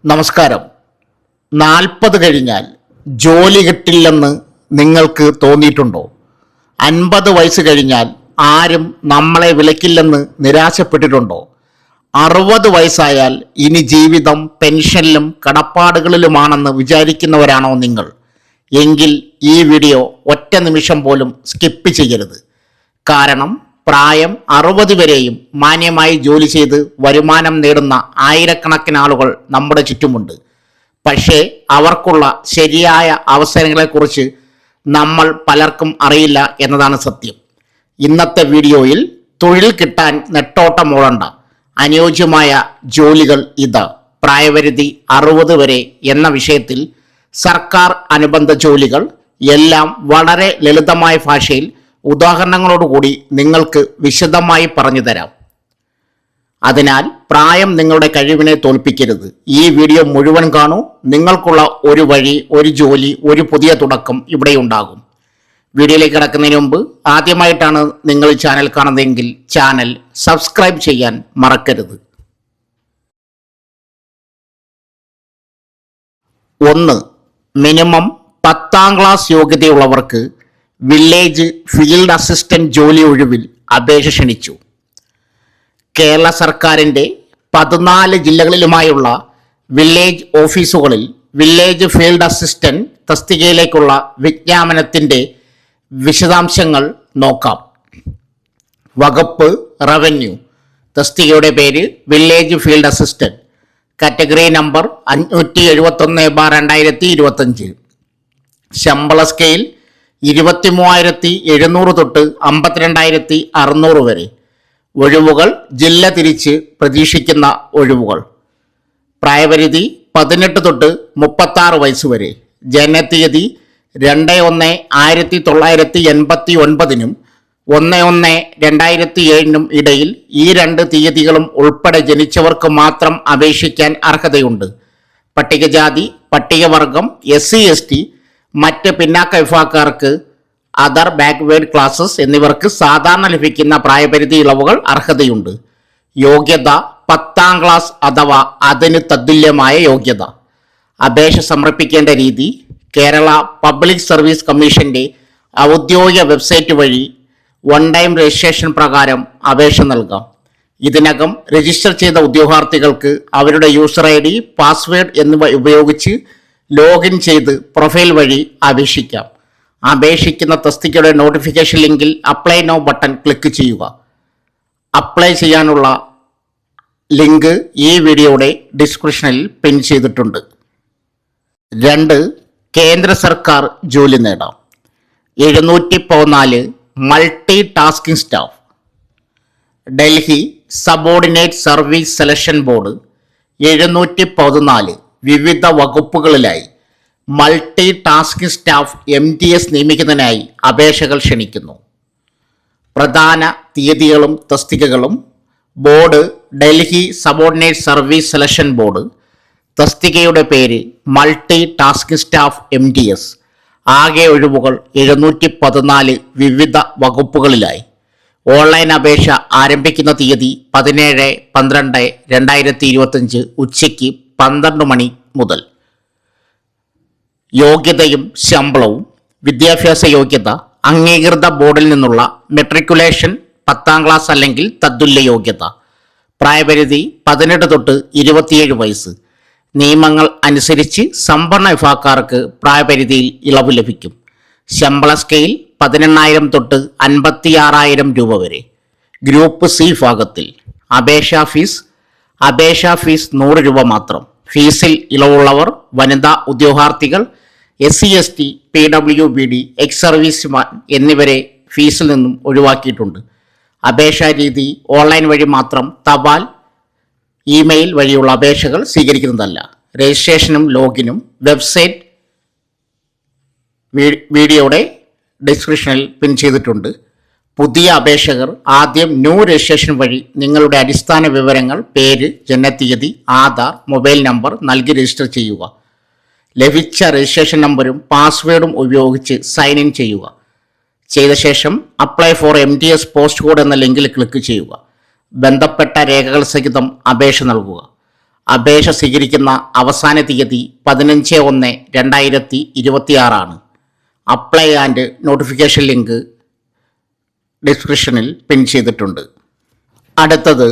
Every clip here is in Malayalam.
നമസ്കാരം. 40 കഴിഞ്ഞാൽ ജോലി കിട്ടില്ലെന്ന് നിങ്ങൾക്ക് തോന്നിയിട്ടുണ്ടോ? 50 വയസ്സ് കഴിഞ്ഞാൽ ആരും നമ്മളെ വിളിക്കില്ലെന്ന് നിരാശപ്പെട്ടിട്ടുണ്ടോ? 60 വയസ്സായാൽ ഇനി ജീവിതം പെൻഷനിലും കടപ്പാടുകളിലുമാണെന്ന് വിചാരിക്കുന്നവരാണോ നിങ്ങൾ? എങ്കിൽ ഈ വീഡിയോ ഒറ്റ നിമിഷം പോലും സ്കിപ്പ് ചെയ്യരുത്. കാരണം പ്രായം 60 വരെയും മാന്യമായി ജോലി ചെയ്ത് വരുമാനം നേടുന്ന ആയിരക്കണക്കിന് ആളുകൾ നമ്മുടെ ചുറ്റുമുണ്ട്. പക്ഷേ അവർക്കുള്ള ശരിയായ അവസരങ്ങളെക്കുറിച്ച് നമ്മൾ പലർക്കും അറിയില്ല എന്നതാണ് സത്യം. ഇന്നത്തെ വീഡിയോയിൽ തൊഴിൽ കിട്ടാൻ നെട്ടോട്ടമോടണ്ട, അനുയോജ്യമായ ജോലികൾ ഇതാ, പ്രായപരിധി 60 വരെ എന്ന വിഷയത്തിൽ സർക്കാർ അനുബന്ധ ജോലികൾ എല്ലാം വളരെ ലളിതമായ ഭാഷയിൽ ഉദാഹരണങ്ങളോടുകൂടി നിങ്ങൾക്ക് വിശദമായി പറഞ്ഞു തരാം. അതിനാൽ പ്രായം നിങ്ങളുടെ കഴിവിനെ തോൽപ്പിക്കരുത്. ഈ വീഡിയോ മുഴുവൻ കാണൂ. നിങ്ങൾക്കുള്ള ഒരു വഴി, ഒരു ജോലി, ഒരു പുതിയ തുടക്കം ഇവിടെ ഉണ്ടാകും. വീഡിയോയിലേക്ക് കടക്കുന്നതിന് മുമ്പ് ആദ്യമായിട്ടാണ് നിങ്ങൾ ഈ ചാനൽ കാണുന്നതെങ്കിൽ ചാനൽ സബ്സ്ക്രൈബ് ചെയ്യാൻ മറക്കരുത്. 1. മിനിമം 10ാം ക്ലാസ് യോഗ്യതയുള്ളവർക്ക് വില്ലേജ് ഫീൽഡ് അസിസ്റ്റന്റ് ജോലി ഒഴിവിൽ അപേക്ഷ ക്ഷണിച്ചു. കേരള സർക്കാരിൻ്റെ 14 ജില്ലകളിലുമായുള്ള വില്ലേജ് ഓഫീസുകളിൽ വില്ലേജ് ഫീൽഡ് അസിസ്റ്റന്റ് തസ്തികയിലേക്കുള്ള വിജ്ഞാപനത്തിൻ്റെ വിശദാംശങ്ങൾ നോക്കാം. വകുപ്പ് റവന്യൂ. തസ്തികയുടെ പേര് village field assistant. Category number 571/2025. ശമ്പള സ്കെയിൽ 23,700 തൊട്ട് 52,600 വരെ. ഒഴിവുകൾ ജില്ല തിരിച്ച് പ്രതീക്ഷിക്കുന്ന ഒഴിവുകൾ. പ്രായപരിധി 18 തൊട്ട് 36 വയസ്സ് വരെ. ജനനത്തീയതി 2/1/1989 1/1/2007 ഇടയിൽ. ഈ 2 തീയതികളും ഉൾപ്പെടെ ജനിച്ചവർക്ക് മാത്രം അപേക്ഷിക്കാൻ അർഹതയുണ്ട്. പട്ടികജാതി, പട്ടികവർഗം, SC/ST, മറ്റ് പിന്നാക്ക വിഭാഗക്കാർക്ക്, അതർ ബാക്ക്വേർഡ് ക്ലാസസ് എന്നിവർക്ക് സാധാരണ ലഭിക്കുന്ന പ്രായപരിധി ഇളവുകൾ അർഹതയുണ്ട്. യോഗ്യത 10ാം ക്ലാസ് അഥവാ അതിന് തത്തുല്യമായ യോഗ്യത. അപേക്ഷ സമർപ്പിക്കേണ്ട രീതി കേരള പബ്ലിക് സർവീസ് കമ്മീഷന്റെ ഔദ്യോഗിക വെബ്സൈറ്റ് വഴി വൺ ടൈം രജിസ്ട്രേഷൻ പ്രകാരം അപേക്ഷ നൽകാം. ഇതിനകം രജിസ്റ്റർ ചെയ്ത ഉദ്യോഗാർത്ഥികൾക്ക് അവരുടെ യൂസർ ID, പാസ്വേഡ് എന്നിവ ഉപയോഗിച്ച് ലോഗിൻ ചെയ്ത് പ്രൊഫൈൽ വഴി അപേക്ഷിക്കാം. അപേക്ഷിക്കുന്ന തസ്തികയുടെ നോട്ടിഫിക്കേഷൻ ലിങ്കിൽ അപ്ലൈ നൗ ബട്ടൺ ക്ലിക്ക് ചെയ്യുക. അപ്ലൈ ചെയ്യാനുള്ള ലിങ്ക് ഈ വീഡിയോയുടെ ഡിസ്ക്രിപ്ഷനിൽ പിൻ ചെയ്തിട്ടുണ്ട്. 2. കേന്ദ്ര സർക്കാർ ജോലി നേടാം. 714 multi tasking staff. Delhi subordinate service selection board 714 വിവിധ വകുപ്പുകളിലായി മൾട്ടി ടാസ്കിംഗ് സ്റ്റാഫ് MTS നിയമിക്കുന്നതിനായി അപേക്ഷകൾ ക്ഷണിക്കുന്നു. പ്രധാന തീയതികളും തസ്തികകളും. Board Delhi subordinate service selection board. തസ്തികയുടെ പേര് മൾട്ടി ടാസ്കിംഗ് സ്റ്റാഫ് MTS. ആകെ ഒഴിവുകൾ 714 വിവിധ വകുപ്പുകളിലായി. ഓൺലൈൻ അപേക്ഷ ആരംഭിക്കുന്ന തീയതി 17/12/2025 ഉച്ചയ്ക്ക് 12 മണി മുതൽ. യോഗ്യതയും ശമ്പളവും. വിദ്യാഭ്യാസ യോഗ്യത അംഗീകൃത ബോർഡിൽ നിന്നുള്ള മെട്രിക്കുലേഷൻ 10ാം ക്ലാസ് അല്ലെങ്കിൽ തത്തുല്യ യോഗ്യത. പ്രായപരിധി 18 തൊട്ട് 27 വയസ്സ്. നിയമങ്ങൾ അനുസരിച്ച് സംവരണ വിഭാഗക്കാർക്ക് പ്രായപരിധിയിൽ ഇളവ് ലഭിക്കും. ശമ്പള സ്കെയിൽ 18,000 തൊട്ട് 56,000 രൂപ വരെ. ഗ്രൂപ്പ് C വിഭാഗത്തിൽ അപേക്ഷാ ഫീസ് 100 രൂപ മാത്രം. ഫീസിൽ ഇളവുള്ളവർ വനിതാ ഉദ്യോഗാർത്ഥികൾ, SC/ST, PWBD, എക്സ് സർവീസ്മാൻ എന്നിവരെ ഫീസിൽ നിന്നും ഒഴിവാക്കിയിട്ടുണ്ട്. അപേക്ഷാ രീതി ഓൺലൈൻ വഴി മാത്രം. തപാൽ, ഇമെയിൽ വഴിയുള്ള അപേക്ഷകൾ സ്വീകരിക്കുന്നതല്ല. രജിസ്ട്രേഷനും ലോഗിനും വെബ്സൈറ്റ് വീഡിയോയുടെ ഡിസ്ക്രിപ്ഷനിൽ പിൻ ചെയ്തിട്ടുണ്ട്. പുതിയ അപേക്ഷകർ ആദ്യം ന്യൂ രജിസ്ട്രേഷൻ വഴി നിങ്ങളുടെ അടിസ്ഥാന വിവരങ്ങൾ, പേര്, ജനനത്തീയതി, ആധാർ, മൊബൈൽ നമ്പർ നൽകി രജിസ്റ്റർ ചെയ്യുക. ലഭിച്ച രജിസ്ട്രേഷൻ നമ്പറും പാസ്വേഡും ഉപയോഗിച്ച് സൈൻ ഇൻ ചെയ്യുക. ചെയ്ത ശേഷം apply for MTS post code എന്ന ലിങ്കിൽ ക്ലിക്ക് ചെയ്യുക. ബന്ധപ്പെട്ട രേഖകൾ സഹിതം അപേക്ഷ നൽകുക. അപേക്ഷ സ്വീകരിക്കുന്ന അവസാന തീയതി 15/1/2026. അപ്ലൈ ആൻഡ് നോട്ടിഫിക്കേഷൻ ലിങ്ക് ഡിസ്ക്രിപ്ഷനിൽ പിൻ ചെയ്തിട്ടുണ്ട്. അടുത്തത്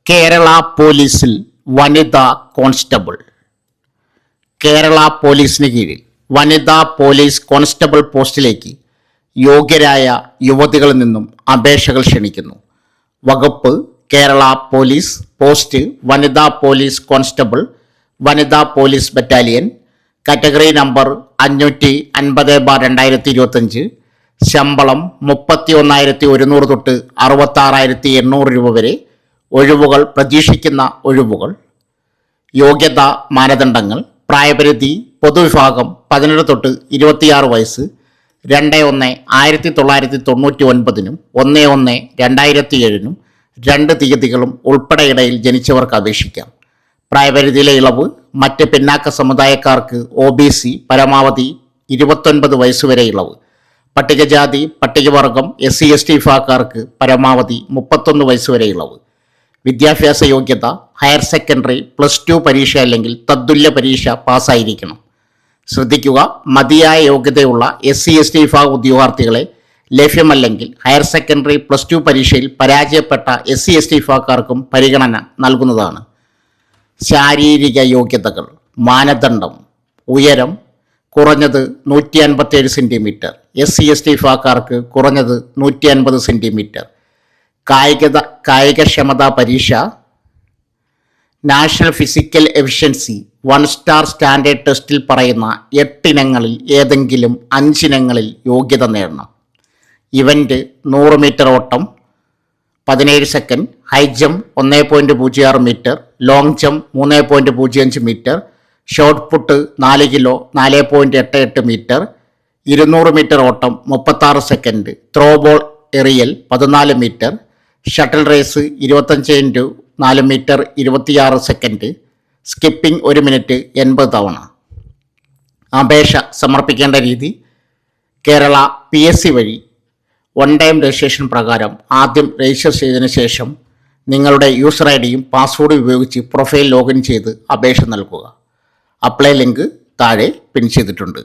കേരള പോലീസിൽ വനിതാ കോൺസ്റ്റബിൾ. കേരള പോലീസിന് കീഴിൽ വനിതാ പോലീസ് കോൺസ്റ്റബിൾ പോസ്റ്റിലേക്ക് യോഗ്യരായ യുവതികളിൽ നിന്നും അപേക്ഷകൾ ക്ഷണിക്കുന്നു. വകുപ്പ് കേരള പോലീസ്. പോസ്റ്റ് വനിതാ പോലീസ് കോൺസ്റ്റബിൾ, വനിതാ പോലീസ് ബറ്റാലിയൻ. Category number 550/2025. ശമ്പളം 31,100 തൊട്ട് 66,800 രൂപ വരെ. ഒഴിവുകൾ പ്രതീക്ഷിക്കുന്ന ഒഴിവുകൾ. യോഗ്യതാ മാനദണ്ഡങ്ങൾ. പ്രായപരിധി പൊതുവിഭാഗം 17 തൊട്ട് 26 വയസ്സ്. 2/1/1999 1/1/2007 2 തീയതികളും ഉൾപ്പെടെയിടയിൽ ജനിച്ചവർക്ക് അപേക്ഷിക്കാം. പ്രായപരിധിയിലെ ഇളവ്. മറ്റ് പിന്നാക്ക സമുദായക്കാർക്ക് OBC പരമാവധി 29 വയസ്സുവരെ ഇളവ്. പട്ടികജാതി പട്ടികവർഗം SC/ST വിഭാഗക്കാർക്ക് പരമാവധി 31 വയസ്സുവരെ ഇളവ്. വിദ്യാഭ്യാസ യോഗ്യത ഹയർ സെക്കൻഡറി +2 പരീക്ഷ അല്ലെങ്കിൽ തത്തുല്യ പരീക്ഷ പാസ്സായിരിക്കണം. ശ്രദ്ധിക്കുക, മതിയായ യോഗ്യതയുള്ള SC/ST വിഭാഗ ഉദ്യോഗാർത്ഥികളെ ലഭ്യമല്ലെങ്കിൽ ഹയർ സെക്കൻഡറി +2 പരീക്ഷയിൽ പരാജയപ്പെട്ട SC/ST വിഭാഗക്കാർക്കും പരിഗണന നൽകുന്നതാണ്. ശാരീരിക യോഗ്യതകൾ. മാനദണ്ഡം. ഉയരം കുറഞ്ഞത് 157 സെൻറ്റിമീറ്റർ. SC/ST വിഭാഗക്കാർക്ക് കുറഞ്ഞത് 150 സെൻറ്റിമീറ്റർ. കായികക്ഷമതാ പരീക്ഷ. National physical efficiency 1 star standard ടെസ്റ്റിൽ പറയുന്ന 8 ഇനങ്ങളിൽ ഏതെങ്കിലും 5 ഇനങ്ങളിൽ യോഗ്യത നേടണം. ഇവൻ്റ് 100 മീറ്റർ ഓട്ടം 17 second, high jump 1.06 metre, long jump 3.05 metre, shot put 4 kilo 4.88 metre, 200 metre ഓട്ടം 36 സെക്കൻഡ്, ത്രോ ബോൾ എറിയൽ 14 metre, shuttle race 25x4 metre 26 second, skipping 1 minute 80 തവണ. അപേക്ഷ സമർപ്പിക്കേണ്ട രീതി: കേരള PSC വഴി 1 ടൈം രജിസ്ട്രേഷൻ പ്രകാരം ആദ്യം രജിസ്റ്റർ ചെയ്തതിനു ശേഷം നിങ്ങളുടെ യൂസർ ID-യും പാസ്വേഡും ഉപയോഗിച്ച് പ്രൊഫൈൽ ലോഗിൻ ചെയ്ത് അപേക്ഷ നൽകുക. അപ്ലൈ ലിങ്ക് താഴെ പിൻ ചെയ്തിട്ടുണ്ട്.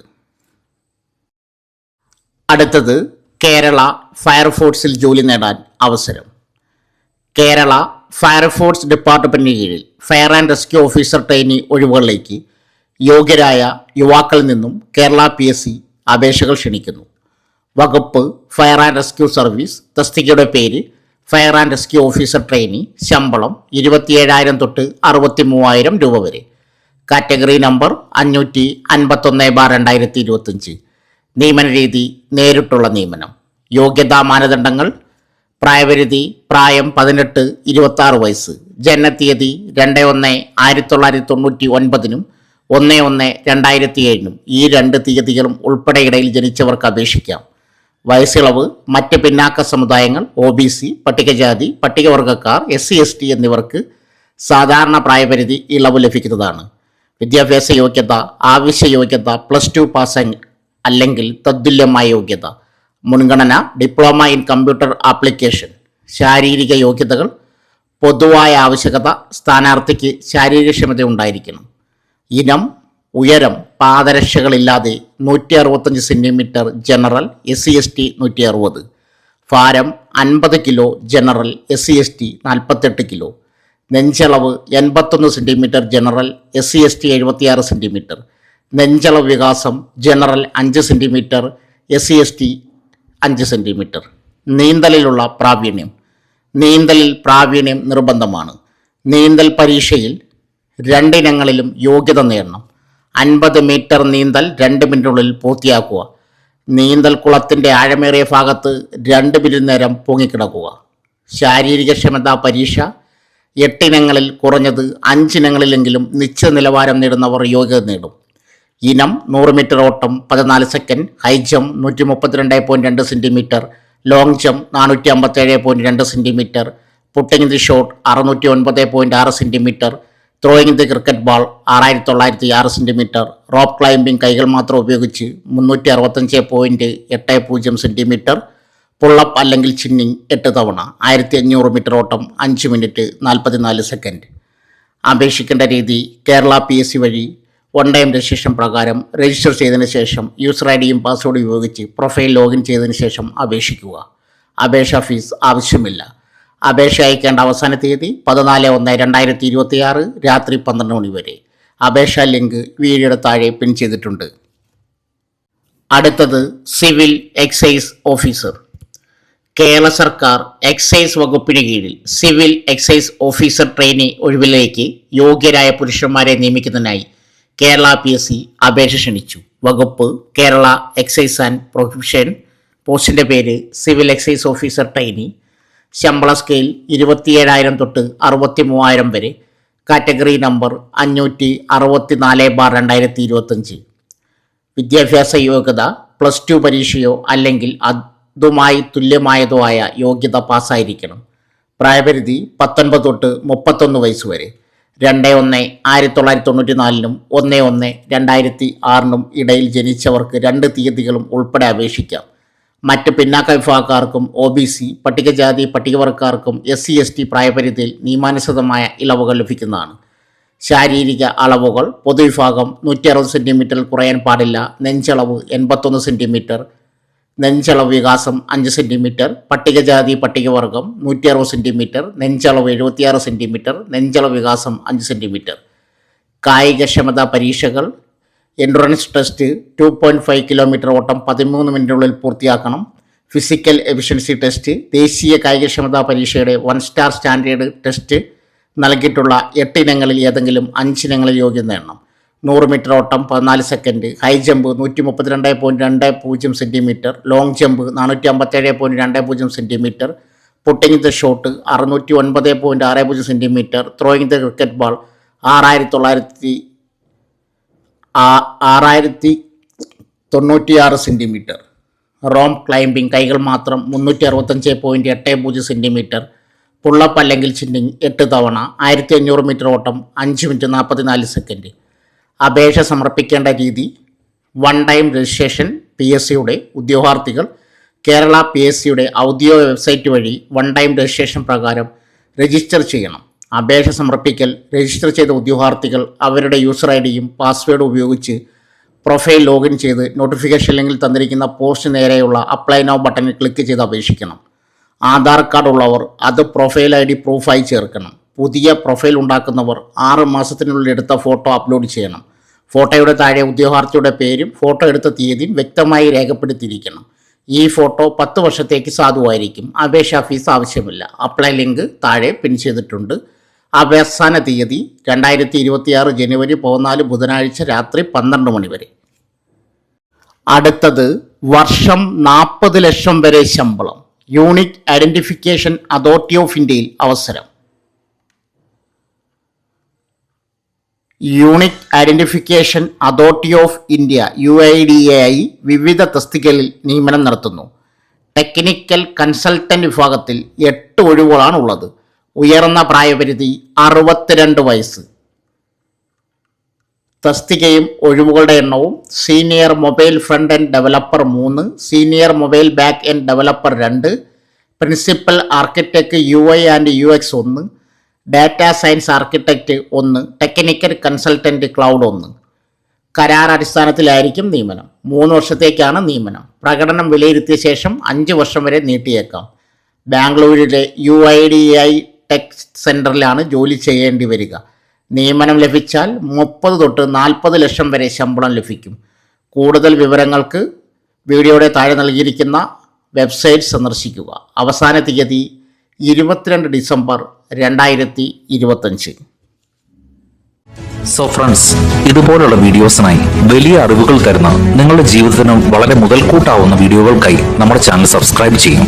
അടുത്തത് കേരള ഫയർഫോഴ്സിൽ ജോലി നേടാൻ അവസരം. കേരള ഫയർഫോഴ്സ് ഡിപ്പാർട്ട്മെൻറ്റിന് കീഴിൽ fire and rescue officer trainee ഒഴിവുകളിലേക്ക് യോഗ്യരായ യുവാക്കളിൽ നിന്നും കേരള PSC അപേക്ഷകൾ ക്ഷണിക്കുന്നു. വകുപ്പ് ഫയർ ആൻഡ് റെസ്ക്യൂ സർവീസ്. തസ്തികയുടെ പേര് fire and rescue officer trainee. ശമ്പളം 27,000 തൊട്ട് 63,000 രൂപ വരെ. Category number 551/2025. നിയമന രീതി നേരിട്ടുള്ള നിയമനം. യോഗ്യതാ മാനദണ്ഡങ്ങൾ. പ്രായപരിധി പ്രായം 18-26 വയസ്സ്. ജനനത്തീയതി 2/1/1999 1/1/2007 ഈ 2 തീയതികളും ഉൾപ്പെടെയിടയിൽ ജനിച്ചവർക്ക് അപേക്ഷിക്കാം. വയസ്സിളവ്. മറ്റ് പിന്നാക്ക സമുദായങ്ങൾ OBC പട്ടികജാതി പട്ടികവർഗക്കാർ SC/ST എന്നിവർക്ക് സാധാരണ പ്രായപരിധി ഇളവ് ലഭിക്കുന്നതാണ്. വിദ്യാഭ്യാസ യോഗ്യത. ആവശ്യ യോഗ്യത +2 പാസ് അല്ലെങ്കിൽ തത്തുല്യമായ യോഗ്യത. മുൻഗണന ഡിപ്ലോമ ഇൻ കമ്പ്യൂട്ടർ ആപ്ലിക്കേഷൻ. ശാരീരിക യോഗ്യതകൾ. പൊതുവായ ആവശ്യകത സ്ഥാനാർത്ഥിക്ക് ശാരീരികക്ഷമത ഉണ്ടായിരിക്കണം. ഇനം ഉയരം പാദരക്ഷകളില്ലാതെ 165 സെൻറ്റിമീറ്റർ ജനറൽ SC/ST 160. ഭാരം 50 കിലോ ജനറൽ SC/ST 48 കിലോ. നെഞ്ചളവ് 81 സെൻറ്റിമീറ്റർ ജനറൽ SC/ST 76 സെൻറ്റിമീറ്റർ. നെഞ്ചളവ് വികാസം ജനറൽ 5 സെൻറ്റിമീറ്റർ SC/ST 5 സെൻറ്റിമീറ്റർ. നീന്തലിലുള്ള പ്രാവീണ്യം. നീന്തലിൽ പ്രാവീണ്യം നിർബന്ധമാണ്. നീന്തൽ പരീക്ഷയിൽ 2 ഇനങ്ങളിലും യോഗ്യത നേടണം. 50 മീറ്റർ നീന്തൽ 2 മിനിറ്റിനുള്ളിൽ പൂർത്തിയാക്കുക. നീന്തൽ കുളത്തിൻ്റെ ആഴമേറിയ ഭാഗത്ത് 2 മിനിറ്റ് നേരം പൊങ്ങിക്കിടക്കുക. ശാരീരികക്ഷമതാ പരീക്ഷ 8 ഇനങ്ങളിൽ കുറഞ്ഞത് 5 ഇനങ്ങളിലെങ്കിലും നിശ്ചിത നിലവാരം നേടുന്നവർ യോഗ്യത നേടും. ഇനം 100 മീറ്റർ ഓട്ടം 14 second, high jump 132.2 centimetre, long jump 457.2 centimetre, putting the shot 609.6 centimetre, throwing the cricket ball 6906 centimetre, rope climbing കൈകൾ മാത്രം ഉപയോഗിച്ച് 365.80 സെൻറ്റിമീറ്റർ, പുള്ളപ്പ് അല്ലെങ്കിൽ ചിന്നിങ് 8 തവണ, 1500 മീറ്റർ ഓട്ടം 5 മിനിറ്റ് 44 സെക്കൻഡ്. അപേക്ഷിക്കേണ്ട രീതി കേരള PSC വഴി വൺ ടൈം രജിസ്ട്രേഷൻ പ്രകാരം രജിസ്റ്റർ ചെയ്തതിന് ശേഷം യൂസർ ID യും പാസ്വേഡും ഉപയോഗിച്ച് പ്രൊഫൈൽ ലോഗിൻ ചെയ്തതിന് ശേഷം അപേക്ഷിക്കുക. അപേക്ഷാ ഫീസ് ആവശ്യമില്ല. അപേക്ഷ അയക്കേണ്ട അവസാന തീയതി 14/1/2026 രാത്രി 12 മണി വരെ. അപേക്ഷാ ലിങ്ക് വീഡിയോയുടെ താഴെ പിൻ ചെയ്തിട്ടുണ്ട്. അടുത്തത് സിവിൽ എക്സൈസ് ഓഫീസർ. കേരള സർക്കാർ എക്സൈസ് വകുപ്പിന് കീഴിൽ സിവിൽ എക്സൈസ് ഓഫീസർ ട്രെയിനി ഒഴിവിലേക്ക് യോഗ്യരായ പുരുഷന്മാരെ നിയമിക്കുന്നതിനായി കേരള PSC അപേക്ഷ ക്ഷണിച്ചു. വകുപ്പ് കേരള എക്സൈസ് ആൻഡ് പ്രൊഹിബിഷൻ. പോസ്റ്റിൻ്റെ പേര് സിവിൽ എക്സൈസ് ഓഫീസർ ട്രെയിനി. ശമ്പള സ്കെയിൽ 27,000 തൊട്ട് 63,000 വരെ. Category number 564/2025. വിദ്യാഭ്യാസ യോഗ്യത +2 പരീക്ഷയോ അല്ലെങ്കിൽ അതുമായി തുല്യമായതോ ആയ യോഗ്യത പാസ്സായിരിക്കണം. പ്രായപരിധി 19 തൊട്ട് 31 വയസ്സ് വരെ. 2/1/1994 1/1/2006 ഇടയിൽ ജനിച്ചവർക്ക് 2 തീയതികളും ഉൾപ്പെടെ അപേക്ഷിക്കാം. മറ്റ് പിന്നാക്ക വിഭാഗക്കാർക്കും OBC പട്ടികജാതി പട്ടികവർഗക്കാർക്കും SC/ST പ്രായപരിധിയിൽ നിയമാനുസൃതമായ ഇളവുകൾ ലഭിക്കുന്നതാണ്. ശാരീരിക അളവുകൾ പൊതുവിഭാഗം 160 സെൻറ്റിമീറ്ററിൽ കുറയാൻ പാടില്ല. നെഞ്ചളവ് 81 സെൻറ്റിമീറ്റർ. നെഞ്ചളവ് വികാസം 5 സെൻറ്റിമീറ്റർ. പട്ടികജാതി പട്ടികവർഗം 160 സെൻറ്റിമീറ്റർ. നെഞ്ചളവ് 76 സെൻറ്റിമീറ്റർ. നെഞ്ചളവ് വികാസം 5 സെൻറ്റിമീറ്റർ. കായികക്ഷമതാ പരീക്ഷകൾ. എൻട്രൻസ് ടെസ്റ്റ് 2.5 കിലോമീറ്റർ ഓട്ടം 13 മിനിറ്റിനുള്ളിൽ പൂർത്തിയാക്കണം. Physical efficiency test. ദേശീയ കായികക്ഷമതാ പരീക്ഷയുടെ 1 സ്റ്റാർ സ്റ്റാൻഡേർഡ് ടെസ്റ്റ് നൽകിയിട്ടുള്ള 8 ഇനങ്ങളിൽ ഏതെങ്കിലും 5 ഇനങ്ങളിൽ യോഗ്യത നേടണം. 100 മീറ്റർ ഓട്ടം 14 second. High jump 132.20 centimetre. Long jump 457.20 centimetre. Putting the shot 609.60 centimetre. Throwing the cricket ball 6,096 centimetre. Rope climbing കൈകൾ മാത്രം 365.80 സെൻറ്റിമീറ്റർ. പുള്ളപ്പ് അല്ലെങ്കിൽ ചിന്നിങ് 8 തവണ. 1500 മീറ്റർ ഓട്ടം 5 മിനിറ്റ് 44 സെക്കൻഡ്. അപേക്ഷ സമർപ്പിക്കേണ്ട രീതി വൺ ടൈം രജിസ്ട്രേഷൻ. PSCയുടെ ഉദ്യോഗാർത്ഥികൾ കേരള PSCയുടെ ഔദ്യോഗിക വെബ്സൈറ്റ് വഴി വൺ ടൈം രജിസ്ട്രേഷൻ പ്രകാരം രജിസ്റ്റർ ചെയ്യണം. അപേക്ഷ സമർപ്പിക്കൽ. രജിസ്റ്റർ ചെയ്ത ഉദ്യോഗാർത്ഥികൾ അവരുടെ യൂസർ ID യും പാസ്വേഡും ഉപയോഗിച്ച് പ്രൊഫൈൽ ലോഗിൻ ചെയ്ത് നോട്ടിഫിക്കേഷൻ ലിങ്കിൽ തന്നിരിക്കുന്ന പോസ്റ്റ് നേരെയുള്ള അപ്ലൈ നൗ ബട്ടണിൽ ക്ലിക്ക് ചെയ്ത് അപേക്ഷിക്കണം. ആധാർ കാർഡ് ഉള്ളവർ അത് പ്രൊഫൈൽ ID പ്രൂഫായി ചേർക്കണം. പുതിയ പ്രൊഫൈൽ ഉണ്ടാക്കുന്നവർ 6 മാസത്തിനുള്ളിൽ എടുത്ത ഫോട്ടോ അപ്ലോഡ് ചെയ്യണം. ഫോട്ടോയുടെ താഴെ ഉദ്യോഗാർത്ഥിയുടെ പേരും ഫോട്ടോ എടുത്ത തീയതിയും വ്യക്തമായി രേഖപ്പെടുത്തിയിരിക്കണം. ഈ ഫോട്ടോ 10 വർഷത്തേക്ക് സാധുവായിരിക്കും. അപേക്ഷാ ഫീസ് ആവശ്യമില്ല. അപ്ലൈ ലിങ്ക് താഴെ പിൻ ചെയ്തിട്ടുണ്ട്. അവസാന തീയതി 2026 ജനുവരി 14 ബുധനാഴ്ച രാത്രി 12 മണി വരെ. അടുത്തത് വർഷം 40 ലക്ഷം വരെ ശമ്പളം. യൂണിക് ഐഡൻറ്റിഫിക്കേഷൻ അതോറിറ്റി ഓഫ് ഇന്ത്യയിൽ അവസരം. Unique identification authority of India UIDAI വിവിധ തസ്തികകളിൽ നിയമനം നടത്തുന്നു. ടെക്നിക്കൽ കൺസൾട്ടൻ്റ് വിഭാഗത്തിൽ 8 ഒഴിവുകളാണ് ഉള്ളത്. ഉയർന്ന പ്രായപരിധി 62 വയസ്സ്. തസ്തികയും ഒഴിവുകളുടെ എണ്ണവും: senior mobile front end developer 3, senior mobile back end developer 2, principal architect UI and UX 1, data science architect 1, technical consultant cloud 1. കരാർ അടിസ്ഥാനത്തിലായിരിക്കും നിയമനം. 3 വർഷത്തേക്കാണ് നിയമനം. പ്രകടനം വിലയിരുത്തിയ ശേഷം 5 വർഷം വരെ നീട്ടിയേക്കാം. ബാംഗ്ലൂരിലെ UIDAI ടെക് സെൻറ്ററിലാണ് ജോലി ചെയ്യേണ്ടി വരിക. നിയമനം ലഭിച്ചാൽ 30 തൊട്ട് 40 ലക്ഷം വരെ ശമ്പളം ലഭിക്കും. കൂടുതൽ വിവരങ്ങൾക്ക് വീഡിയോയുടെ താഴെ നൽകിയിരിക്കുന്ന വെബ്സൈറ്റ് സന്ദർശിക്കുക. അവസാന തീയതി 22 ഡിസംബർ 2025. സോ ഫ്രണ്ട്സ്, ഇതുപോലുള്ള വീഡിയോസിനായി വലിയ അറിവുകൾ തരുന്ന നിങ്ങളുടെ ജീവിതത്തിന് വളരെ മുതൽക്കൂട്ടാവുന്ന വീഡിയോകൾക്കായി നമ്മുടെ ചാനൽ സബ്സ്ക്രൈബ് ചെയ്യും.